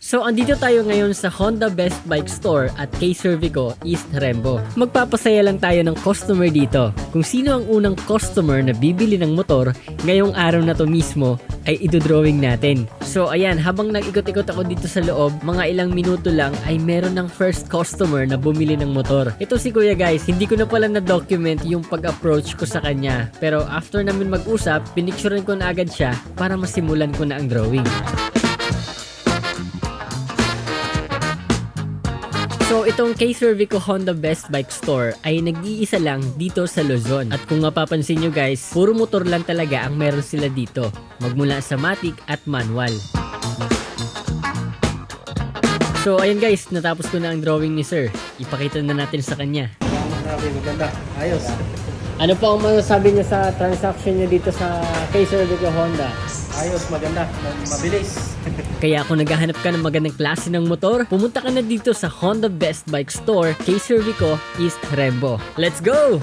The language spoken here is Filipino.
So andito tayo ngayon sa Honda Best Bike Store at kay Cervico, East Rembo. Magpapasaya lang tayo ng customer dito. Kung sino ang unang customer na bibili ng motor, ngayong araw na to mismo ay idodrawing natin. So ayan, habang nag-ikot-ikot ako dito sa loob, mga ilang minuto lang ay meron ng first customer na bumili ng motor. Ito si Kuya guys, hindi ko na pala na-document yung pag-approach ko sa kanya. Pero after namin mag-usap, pinicturean ko na agad siya para masimulan ko na ang drawing. So itong kay Cervico Honda Best Bike Store ay nag-iisa lang dito sa Luzon. At kung mapapansin nyo guys, puro motor lang talaga ang meron sila dito. Magmula sa matic at manual. So ayun guys, natapos ko na ang drawing ni Sir. Ipakita na natin sa kanya. Grabe, maganda. Ayos. Ano pa ang masasabi niya sa transaction niya dito sa kay Cervico Honda? Ayos, maganda. Mabilis. Kaya kung naghahanap ka ng magandang klase ng motor, pumunta ka na dito sa Honda Best Bike Store kay Cervico, East Rembo. Let's go!